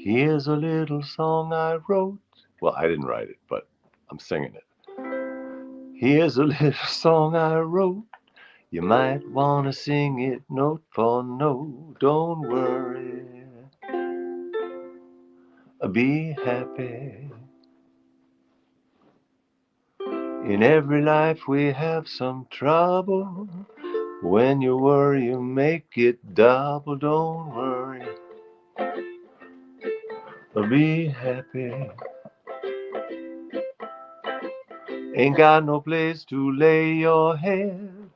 Here's a little song I wrote. Well, I didn't write it, but I'm singing it. Here's a little song I wrote. You might want to sing it note for note. Don't worry, be happy. In every life we have some trouble. When you worry, you make it double. Don't worry, be happy. Ain't got no place to lay your head.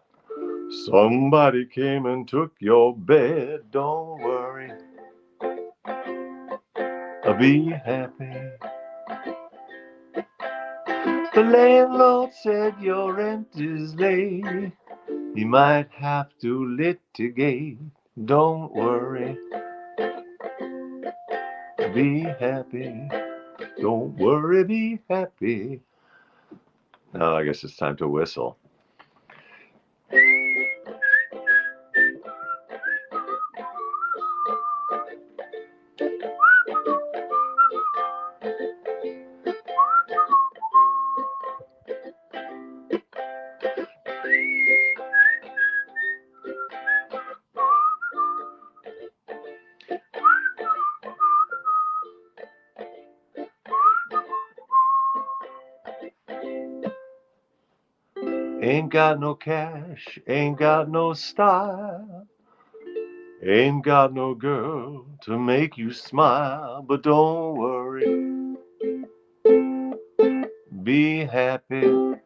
Somebody came and took your bed. Don't worry, be happy. The landlord said your rent is late. He might have to litigate. Don't worry, be happy. Don't worry, be happy. Now I guess it's time to whistle. Ain't got no cash, ain't got no style, ain't got no girl to make you smile. But don't worry, be happy.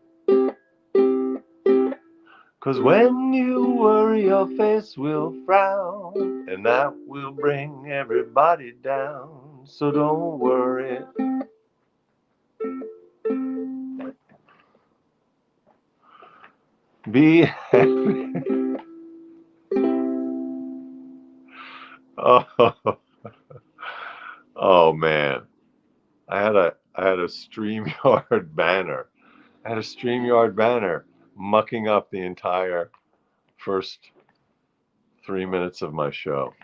'Cause when you worry, your face will frown, and that will bring everybody down. So don't worry, be happy. Oh, oh man. I had a StreamYard banner. I had a StreamYard banner mucking up the entire first 3 minutes of my show.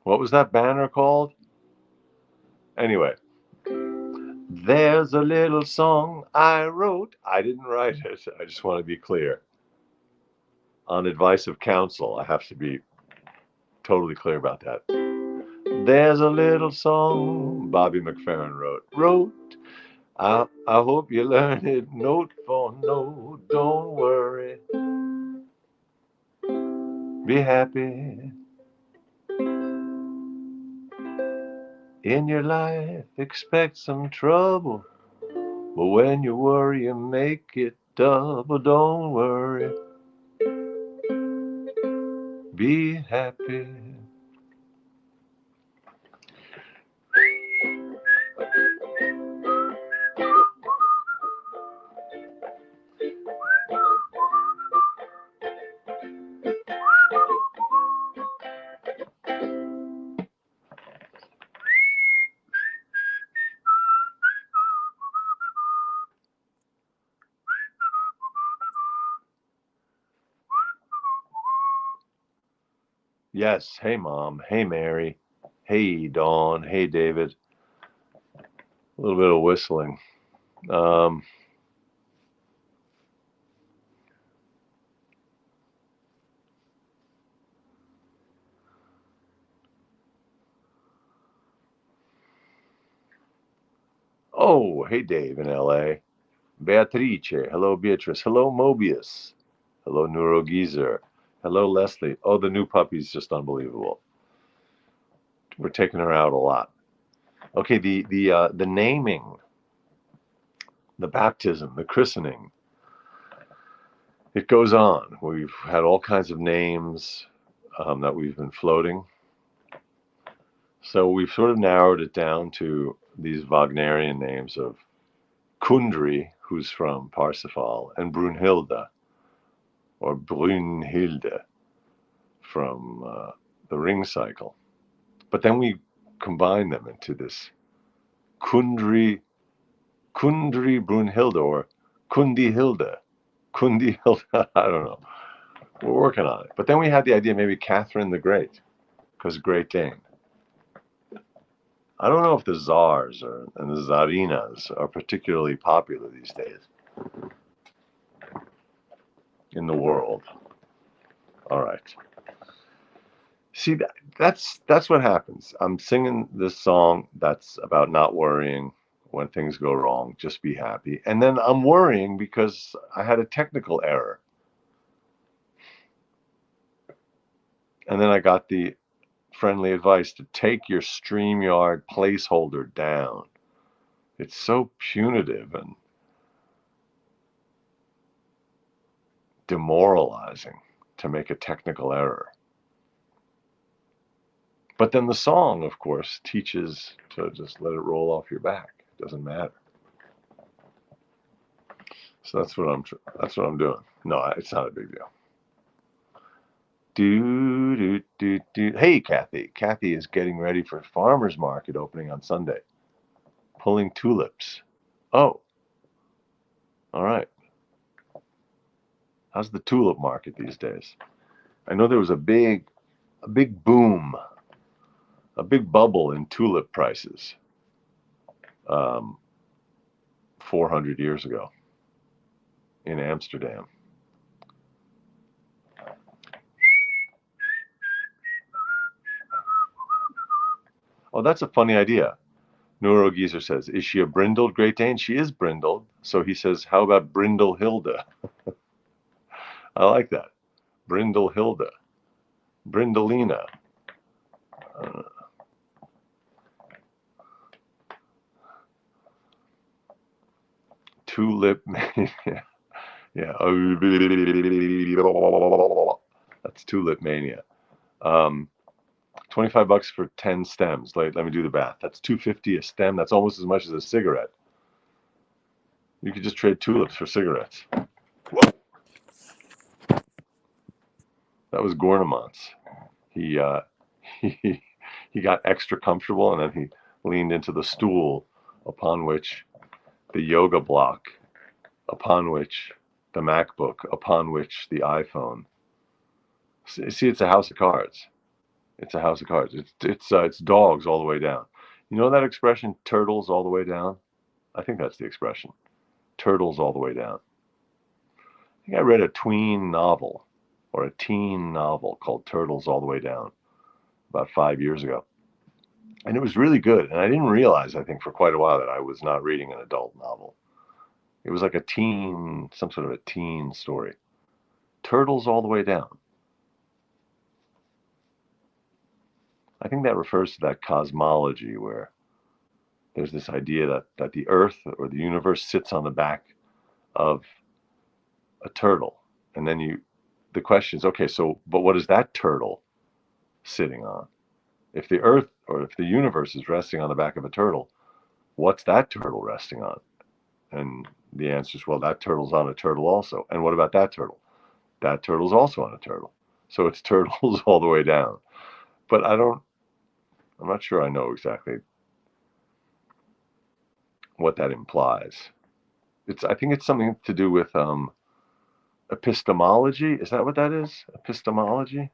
What was that banner called? Anyway, there's a little song I wrote. I didn't write it. I just want to be clear. On advice of counsel, I have to be totally clear about that. There's a little song Bobby McFerrin wrote. I hope you learn it note for note. Don't worry, be happy. In your life, expect some trouble. But when you worry, you make it double. Don't worry, be happy. Yes, hey Mom, hey Mary, hey Dawn, hey David. A little bit of whistling. Um, oh, hey Dave in LA. Beatrice, hello Beatrice, hello Mobius, hello Neurogeezer, hello Leslie. Oh, the new puppy's just unbelievable. We're taking her out a lot. Okay, the naming, the baptism, the christening. It goes on. We've had all kinds of names that we've been floating. So we've sort of narrowed it down to these Wagnerian names of Kundry, who's from Parsifal, and Brunhilde, or Brunhilde, from the Ring Cycle. But then we combine them into this Kundry Brunhilde, or Kundi Hilde. Kundi Hilde, I don't know. We're working on it. But then we had the idea maybe Catherine the Great, because Great Dane. I don't know if the czars and the tsarinas are particularly popular these days in the world. All right. See, that's what happens. I'm singing this song that's about not worrying when things go wrong. Just be happy. And then I'm worrying because I had a technical error. And then I got the friendly advice to take your StreamYard placeholder down. It's so punitive and demoralizing to make a technical error. But then the song, of course, teaches to just let it roll off your back. It doesn't matter. So that's what I'm doing. No, it's not a big deal. Do do do do. Hey, Kathy. Kathy is getting ready for farmers market opening on Sunday. Pulling tulips. Oh, all right. How's the tulip market these days? I know there was a big boom, a big bubble in tulip prices 400 years ago in Amsterdam. Oh, that's a funny idea. Neurogeezer says, is she a brindled Great Dane? She is brindled. So he says, how about Brindle Hilda? I like that. Brindle Hilda. Brindalina. Tulip Mania. Yeah. That's Tulip Mania. 25 bucks for 10 stems. Let me do the math. That's $2.50 a stem. That's almost as much as a cigarette. You could just trade tulips for cigarettes. Whoa. That was Gornamont's. He he got extra comfortable and then he leaned into the stool upon which the yoga block, upon which the MacBook, upon which the iPhone. See, it's a house of cards. It's a house of cards. It's dogs all the way down. You know that expression, turtles all the way down? I think that's the expression. Turtles all the way down. I think I read a tween novel or a teen novel called Turtles All the Way Down about 5 years ago. And it was really good. And I didn't realize, I think, for quite a while that I was not reading an adult novel. It was like a teen, some sort of a teen story. Turtles All the Way Down. I think that refers to that cosmology where there's this idea that the earth or the universe sits on the back of a turtle. And then the question is, okay, so, but what is that turtle sitting on? If the earth or if the universe is resting on the back of a turtle, what's that turtle resting on? And the answer is, well, that turtle's on a turtle also. And what about that turtle? That turtle's also on a turtle. So it's turtles all the way down. But I'm not sure I know exactly what that implies. I think it's something to do with epistemology. Is that what that is? Epistemology?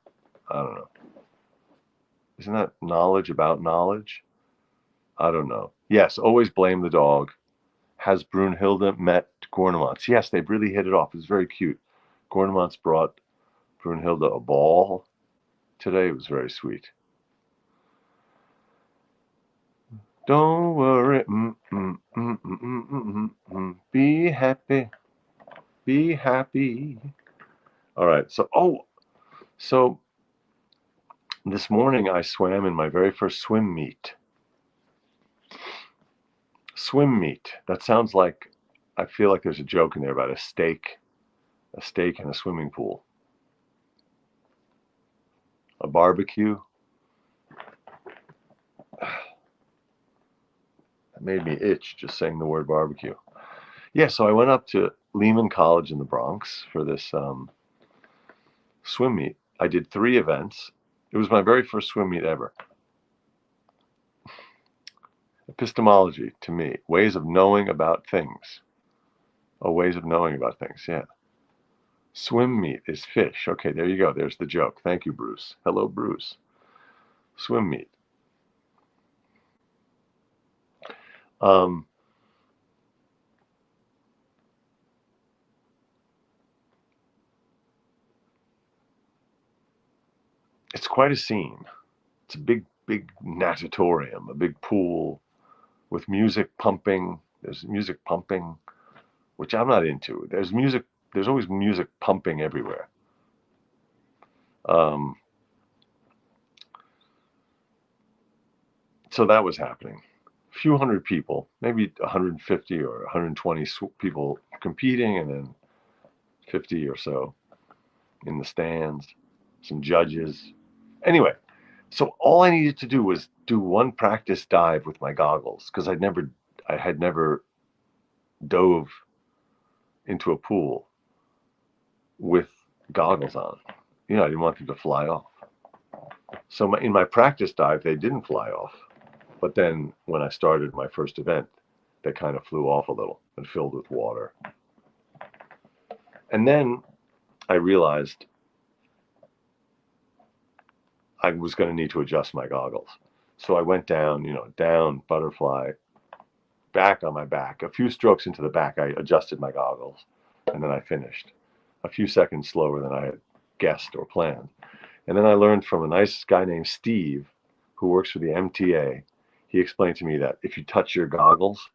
I don't know. Isn't that knowledge about knowledge? I don't know. Yes, always blame the dog. Has Brunhilde met Gornemonts? Yes, they've really hit it off. It's very cute. Gornemonts brought Brunhilde a ball today. It was very sweet. Don't worry. Be happy. Be happy. All right. So this morning I swam in my very first swim meet. Swim meet. That sounds like, I feel like there's a joke in there about a steak in a swimming pool. A barbecue. That made me itch just saying the word barbecue. Yeah, so I went up to Lehman College in the Bronx for this swim meet. I did 3 events. It was my very first swim meet ever. Epistemology, to me, ways of knowing about things. Oh, ways of knowing about things, yeah. Swim meet is fish. Okay, there you go. There's the joke. Thank you, Bruce. Hello, Bruce. Swim meet. Um, it's quite a scene. It's a big, big natatorium, a big pool with music pumping. There's music pumping, which I'm not into. There's music. There's always music pumping everywhere. Um, so that was happening. A few hundred people, maybe 150 or 120 people competing, and then 50 or so in the stands, some judges. Anyway, so all I needed to do was do one practice dive with my goggles because I had never dove into a pool with goggles on. I didn't want them to fly off. So in my practice dive, they didn't fly off. But then when I started my first event, they kind of flew off a little and filled with water. And then I realized I was going to need to adjust my goggles. So I went down, down, butterfly, back on my back. A few strokes into the back, I adjusted my goggles, and then I finished a few seconds slower than I had guessed or planned. And then I learned from a nice guy named Steve, who works for the MTA. He explained to me that if you touch your goggles,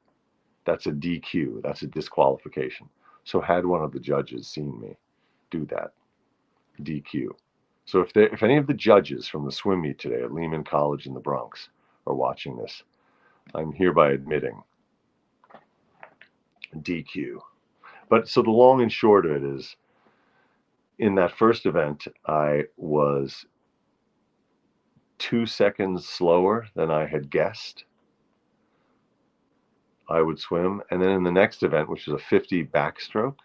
that's a DQ, that's a disqualification. So had one of the judges seen me do that, DQ. So if any of the judges from the swim meet today at Lehman College in the Bronx are watching this, I'm hereby admitting DQ. But so the long and short of it is, in that first event, I was 2 seconds slower than I had guessed I would swim. And then in the next event, which was a 50 backstroke,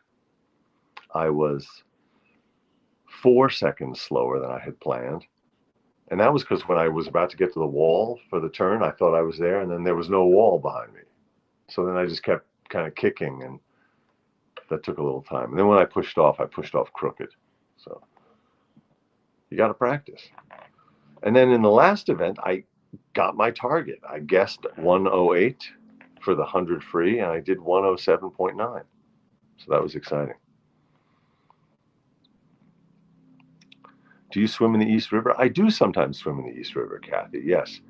I was 4 seconds slower than I had planned. And that was because when I was about to get to the wall for the turn, I thought I was there, and then there was no wall behind me. So then I just kept kind of kicking, and that took a little time. And then when I pushed off crooked. So you got to practice. And then in the last event, I got my target. I guessed 108 for the 100 free, and I did 107.9. So that was exciting. Do you swim in the East River? I do sometimes swim in the East River, Kathy. Yes.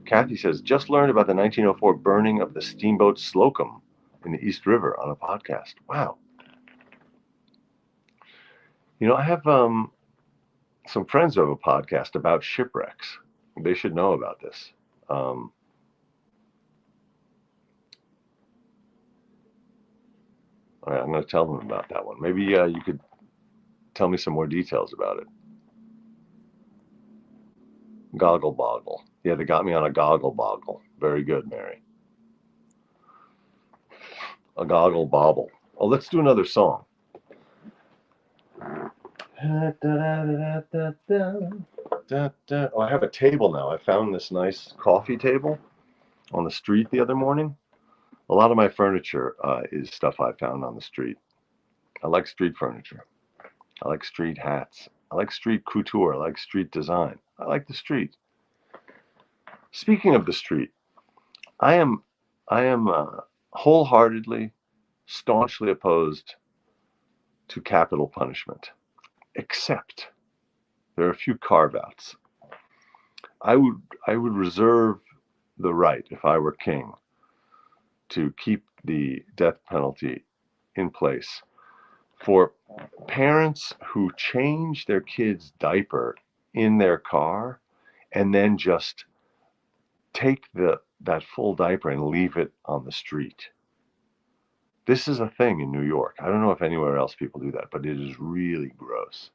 Kathy says, just learned about the 1904 burning of the steamboat Slocum in the East River on a podcast. Wow. I have some friends who have a podcast about shipwrecks. They should know about this. All right, I'm going to tell them about that one. Maybe you could tell me some more details about it. Goggle boggle. Yeah, they got me on a goggle boggle. Very good, Mary. A goggle bobble. Oh, let's do another song. Oh, I have a table now. I found this nice coffee table on the street the other morning. A lot of my furniture is stuff I found on the street. I like street furniture. I like street hats. I like street couture. I like street design. I like the street. Speaking of the street, I am wholeheartedly, staunchly opposed to capital punishment, except there are a few carve-outs. I would reserve the right, if I were king, to keep the death penalty in place for parents who change their kid's diaper in their car and then just take that full diaper and leave it on the street. This is a thing in New York. I don't know if anywhere else people do that, but it is really gross.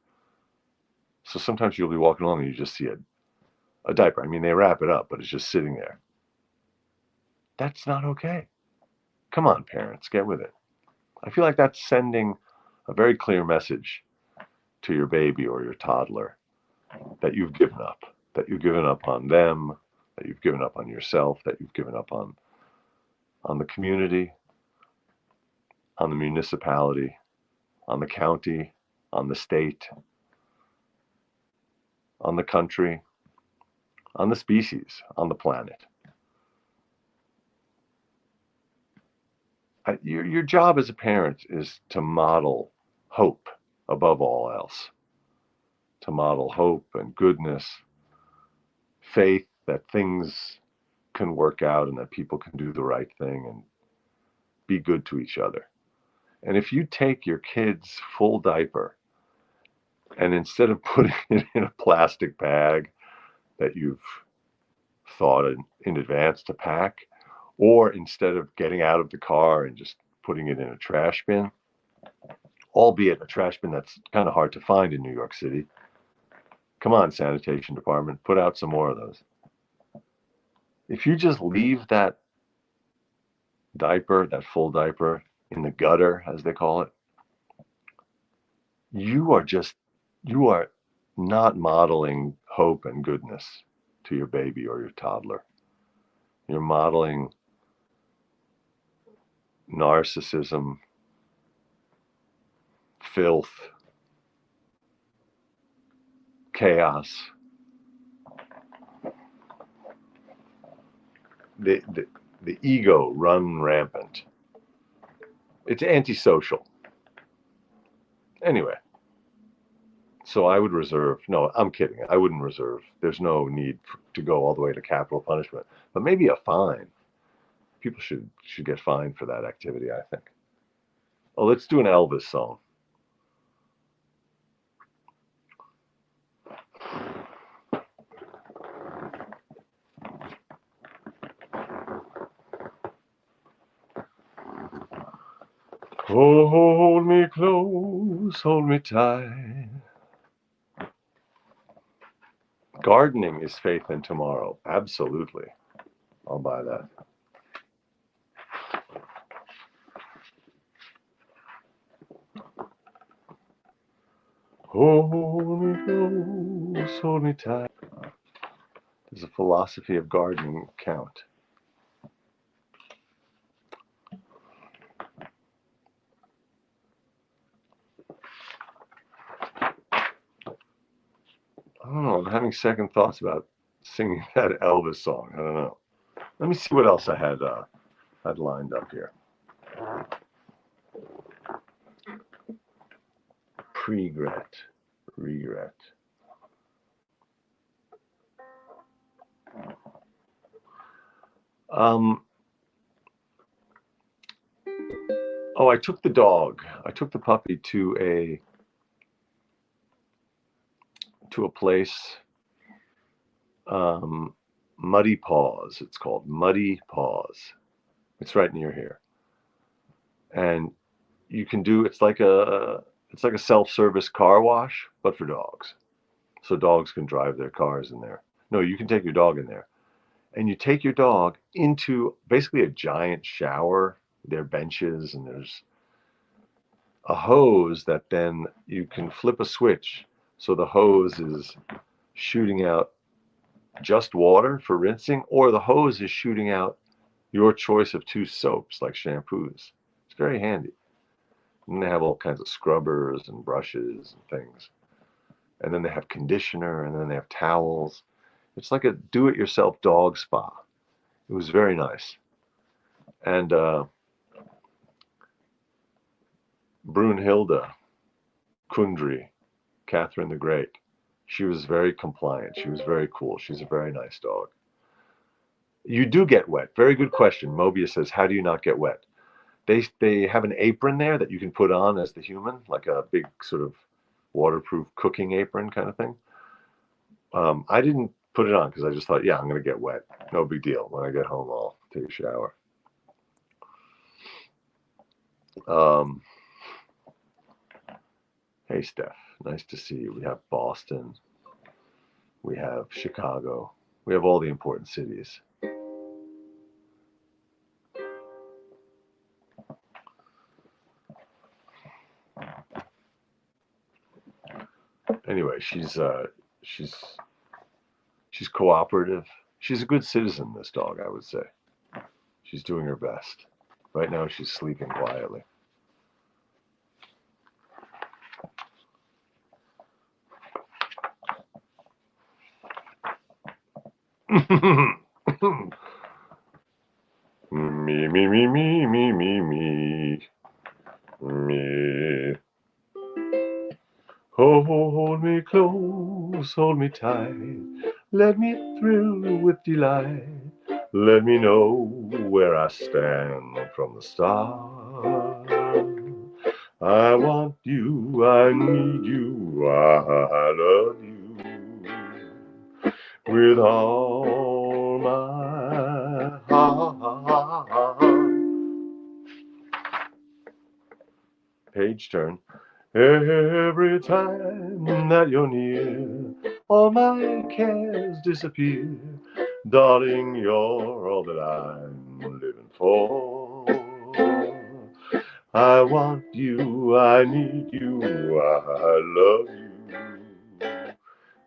So sometimes you'll be walking along and you just see a diaper. I mean, they wrap it up, but it's just sitting there. That's not okay. Come on, parents, get with it. I feel like that's sending a very clear message to your baby or your toddler that you've given up on them, that you've given up on yourself, that you've given up on the community, on the municipality, on the county, on the state, on the country, on the species, on the planet. Your job as a parent is to model hope above all else, to model hope and goodness, faith that things can work out and that people can do the right thing and be good to each other. And if you take your kid's full diaper and instead of putting it in a plastic bag that you've thought in advance to pack, or instead of getting out of the car and just putting it in a trash bin, albeit a trash bin that's kind of hard to find in New York City. Come on, sanitation department, put out some more of those. If you just leave that diaper, that full diaper, in the gutter, as they call it, you are not modeling hope and goodness to your baby or your toddler. You're modeling narcissism, filth, chaos. The ego run rampant. It's antisocial. Anyway, so I would reserve, no, I'm kidding. I wouldn't reserve. There's no need to go all the way to capital punishment, but maybe a fine. People should get fined for that activity, I think. Oh, let's do an Elvis song. Oh, hold me close, hold me tight. Gardening is faith in tomorrow. Absolutely. I'll buy that. Hold me close, hold me tight. Does the philosophy of gardening count? I don't know. I'm having second thoughts about singing that Elvis song. I don't know. Let me see what else I had lined up here. Regret. I took the dog. I took the puppy to a place. Muddy Paws. It's called Muddy Paws. It's right near here, and you can do. It's like a self-service car wash, but for dogs. So dogs can drive their cars in there. No, you can take your dog in there, and you take your dog into basically a giant shower. There are benches, and there's a hose that then you can flip a switch, so the hose is shooting out just water for rinsing, or the hose is shooting out your choice of 2 soaps like shampoos. It's very handy. And they have all kinds of scrubbers and brushes and things. And then they have conditioner, and then they have towels. It's like a do-it-yourself dog spa. It was very nice. And Brunhilde Kundry, Catherine the Great, she was very compliant. She was very cool. She's a very nice dog. You do get wet. Very good question. Mobius says, how do you not get wet? They have an apron there that you can put on as the human, like a big sort of waterproof cooking apron kind of thing. I didn't put it on because I just thought, yeah, I'm going to get wet. No big deal. When I get home, I'll take a shower. Hey, Steph. Nice to see you. We have Boston. We have Chicago. We have all the important cities. Anyway, she's cooperative. She's a good citizen, this dog, I would say. She's doing her best. Right now, she's sleeping quietly. Me, me, me, me, me, me, me. Me. Hold me close, hold me tight. Let me thrill with delight. Let me know where I stand from the start. I want you, I need you, I love you with all my heart. Page turn. Every time that you're near, all my cares disappear. Darling, you're all that I'm living for. I want you, I need you, I love you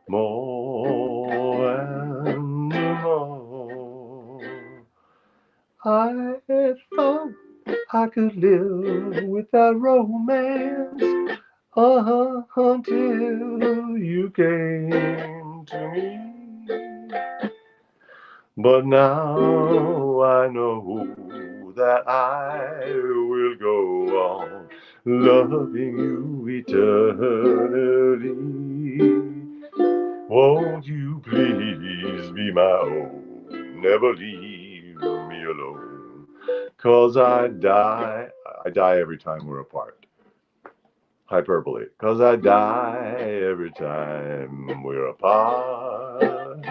more and more. I thought I could live without romance, until you came to me. But now I know that I will go on loving you eternally. Won't you please be my own? Never leave me alone. 'Cause I die every time we're apart. Hyperbole. 'Cause I die every time we're apart.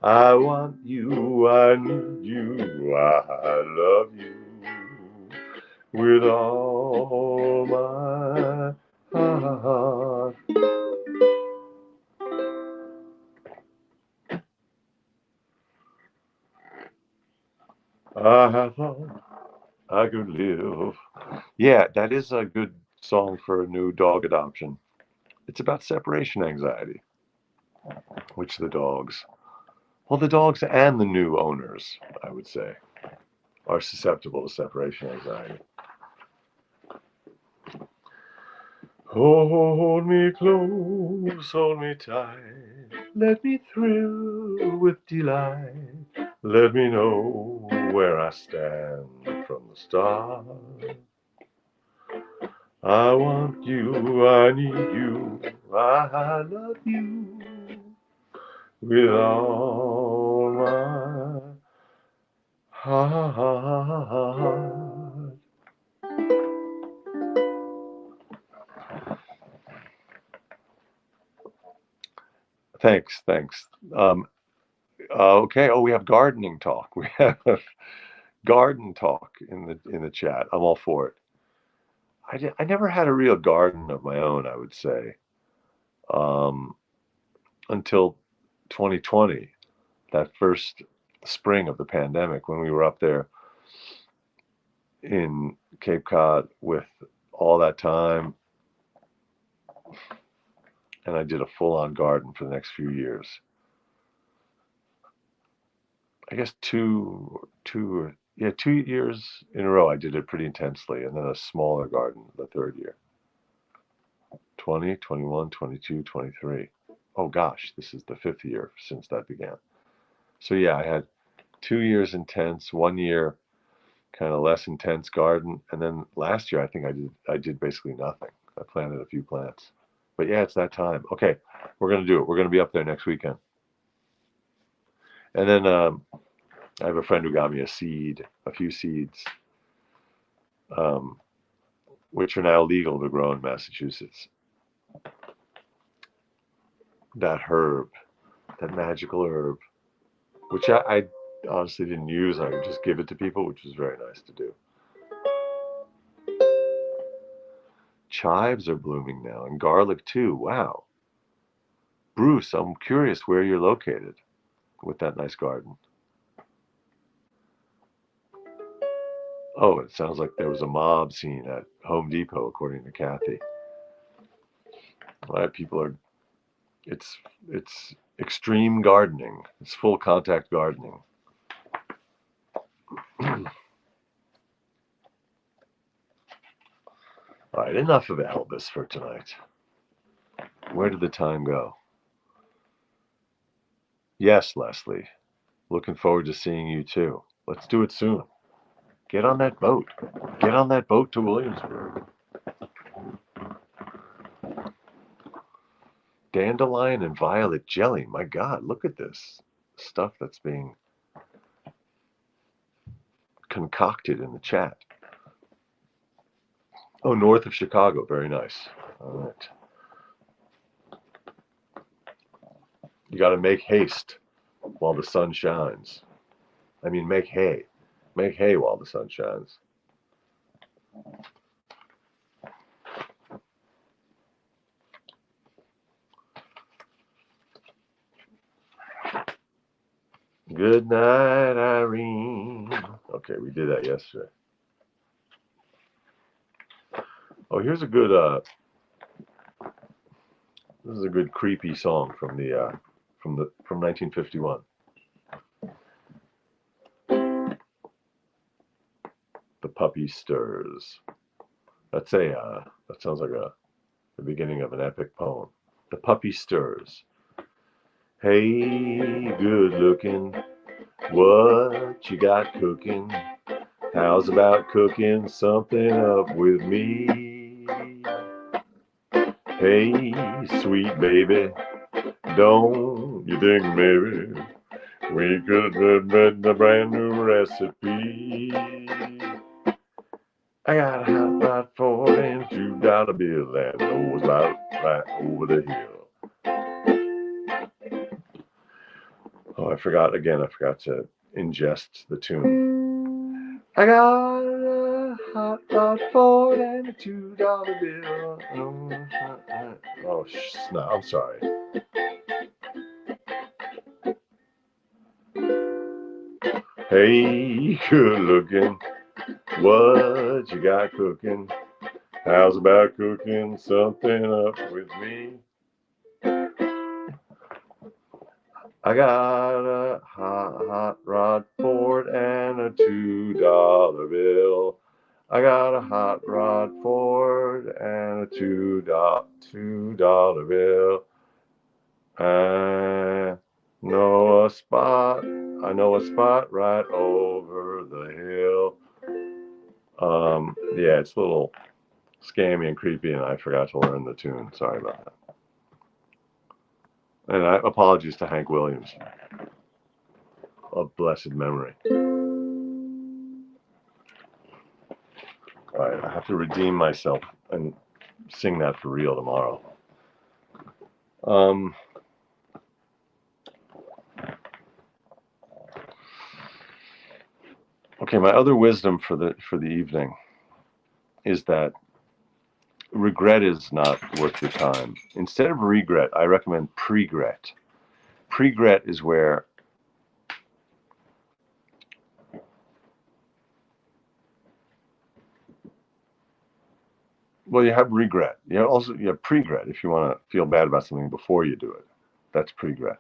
I want you, I need you, I love you with all my heart. I thought I could live. Yeah, that is a good song for a new dog adoption. It's about separation anxiety, which the dogs and the new owners, I would say, are susceptible to separation anxiety. Hold me close, hold me tight, let me thrill with delight, let me know where I stand from the start. I want you, I need you, I love you with all my heart. Thanks. Okay. Oh, we have gardening talk. We have garden talk in the chat. I'm all for it. I never had a real garden of my own, I would say, um, until 2020, that first spring of the pandemic when we were up there in Cape Cod with all that time, and I did a full-on garden for the next few years. I guess 2 years in a row I did it pretty intensely, and then a smaller garden the third year. 20, 21, 22, 23. Oh gosh, this is the fifth year since that began. So yeah, I had 2 years intense, 1 year kind of less intense garden, and then last year I think I did basically nothing. I planted a few plants. But yeah, it's that time. Okay, we're gonna do it. We're gonna be up there next weekend. And then I have a friend who got me a few seeds, um, which are now legal to grow in Massachusetts. That herb, that magical herb, which I honestly didn't use. I would just give it to people, which was very nice to do. Chives are blooming now, and garlic too. Wow. Bruce, I'm curious where you're located with that nice garden. Oh, it sounds like there was a mob scene at Home Depot, according to Kathy. All right, it's extreme gardening. It's full contact gardening. All right, enough of Elvis for tonight. Where did the time go? Yes, Leslie. Looking forward to seeing you too. Let's do it soon. Get on that boat. Get on that boat to Williamsburg. Dandelion and violet jelly. My God, look at this stuff that's being concocted in the chat. Oh, north of Chicago. Very nice. All right. You got to make haste while the sun shines. I mean, make hay. Make hay while the sun shines. Good night, Irene. Okay, we did that yesterday. Oh, here's a good. This is a good creepy song from 1951. The puppy stirs. That sounds like the beginning of an epic poem. The puppy stirs. Hey, good looking, what you got cooking? How's about cooking something up with me? Hey, sweet baby, don't you think maybe we could invent a brand new recipe? I got a hot rod for and $2 bill that knows about right over the hill. Oh, I forgot to ingest the tune. I got a hot rod Ford and a $2 bill. Oh, snap. I'm sorry. Hey, good looking, what you got cooking? How's about cooking something up with me? I got a hot rod Ford and a $2 bill. I got a hot rod Ford and a $2 bill. I know a spot right over the hill. Yeah, it's a little scammy and creepy, and I forgot to learn the tune. Sorry about that. And apologies to Hank Williams of blessed memory. All right, I have to redeem myself and sing that for real tomorrow. Okay, my other wisdom for the evening is that regret is not worth your time. Instead of regret, I recommend pregret. Pregret is where you have regret. You have pregret if you want to feel bad about something before you do it. That's pregret.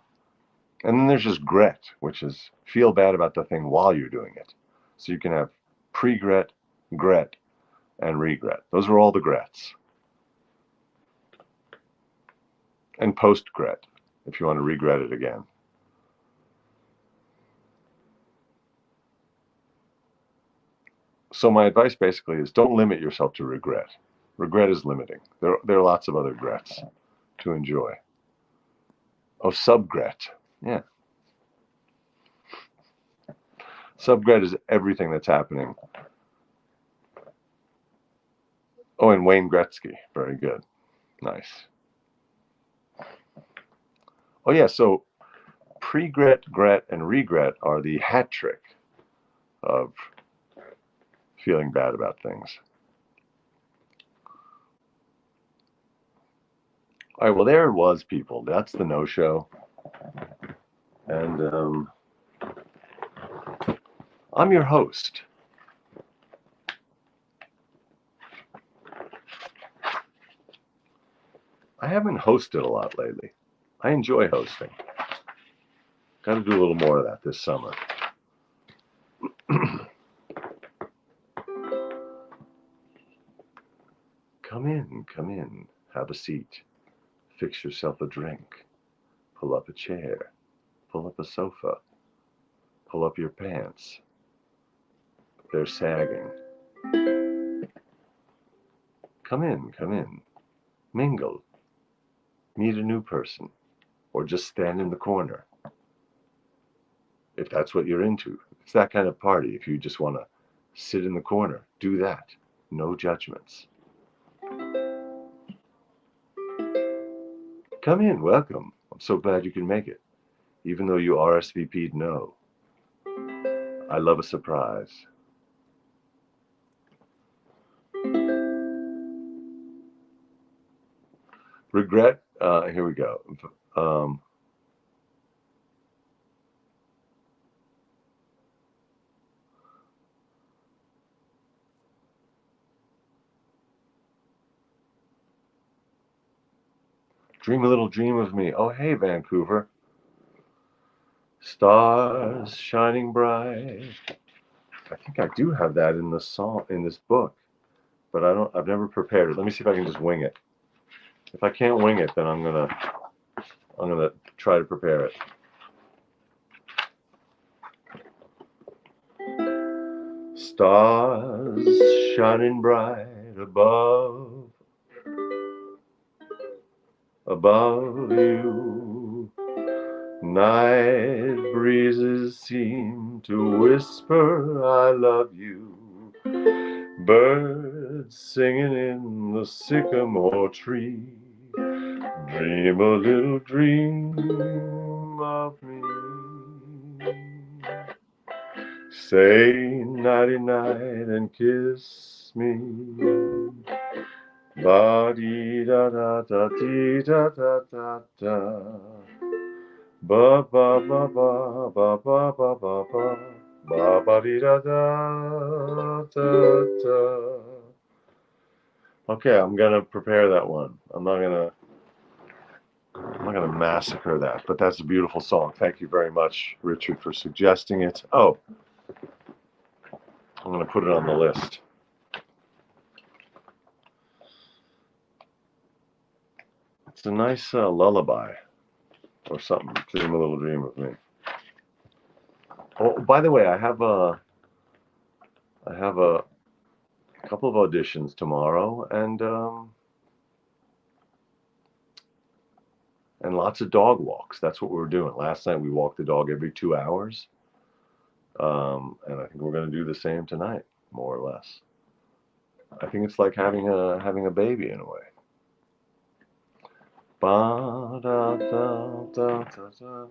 And then there's just gret, which is feel bad about the thing while you're doing it. So you can have pregret, gret, and regret. Those are all the grets. And post-gret, if you want to regret it again. So my advice basically is don't limit yourself to regret. Regret is limiting. There are lots of other grets to enjoy. Oh, subgret. Yeah. Subgret is everything that's happening. Oh, and Wayne Gretzky. Very good. Nice. Oh, yeah. So pregret, gret, and regret are the hat trick of feeling bad about things. All right. Well, there it was, people. That's the nosho. And I'm your host. I haven't hosted a lot lately. I enjoy hosting. Got to do a little more of that this summer. Come in, have a seat. Fix yourself a drink. Pull up a chair. Pull up a sofa. Pull up your pants. They're sagging. Come in, mingle, meet a new person, or just stand in the corner. If that's what you're into, it's that kind of party. If you just want to sit in the corner, do that. No judgments. Come in, welcome. I'm so glad you can make it, even though you RSVP'd no. I love a surprise. Regret, here we go. Dream a little dream of me. Oh, hey, Vancouver. Stars shining bright. I think I do have that in the song, in this book, but I've never prepared it. Let me see if I can just wing it. If I can't wing it, then I'm gonna try to prepare it. Stars shining bright above you. Night breezes seem to whisper, I love you. Birds singing in the sycamore tree. Dream a little dream of me. Say nighty night and kiss me. Ba dee da da da dee da da da da. Ba ba ba ba ba ba ba ba ba. Ba ba dee da da da da. Okay, I'm gonna prepare that one. I'm not gonna massacre that, but that's a beautiful song. Thank you very much, Richard, for suggesting it. Oh, I'm gonna put it on the list. It's a nice lullaby or something. Dream a little dream of me. Oh, by the way, I have a couple of auditions tomorrow, and lots of dog walks. That's what we're doing. Last night we walked the dog every 2 hours, and I think we're going to do the same tonight, more or less. I think it's like having a baby in a way. Ba, da, da, da, da, da.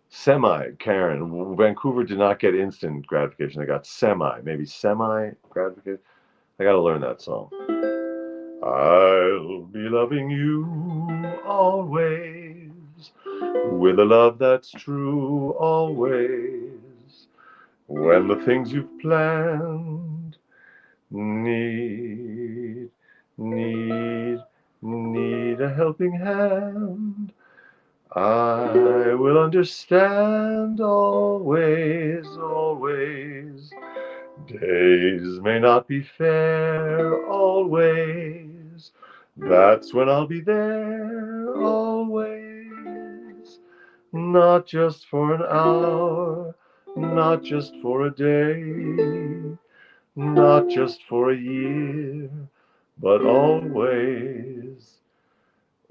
Semi, Karen. Vancouver did not get instant gratification. They got semi, maybe semi gratification. I got to learn that song. I'll be loving you always, with a love that's true always. When the things you've planned need a helping hand, I will understand always, always. Days may not be fair always. That's when I'll be there always. Not just for an hour, not just for a day, not just for a year, but always.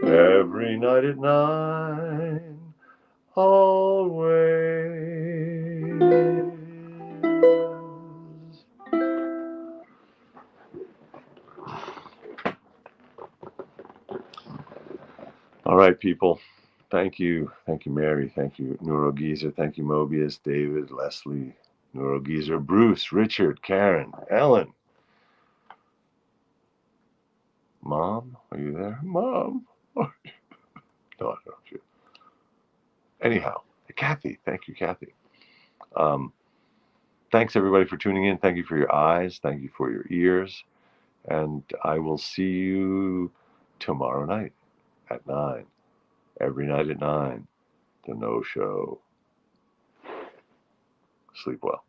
Every night at 9, always. All right, people. Thank you, Mary. Thank you, Neurogeezer. Thank you, Mobius, David, Leslie, Neurogeezer, Bruce, Richard, Karen, Ellen. Mom, are you there? Mom. No, I don't. Anyhow, Kathy. Thank you, Kathy. Thanks everybody for tuning in. Thank you for your eyes. Thank you for your ears. And I will see you tomorrow night at 9. Every night at 9. The No Show. Sleep well.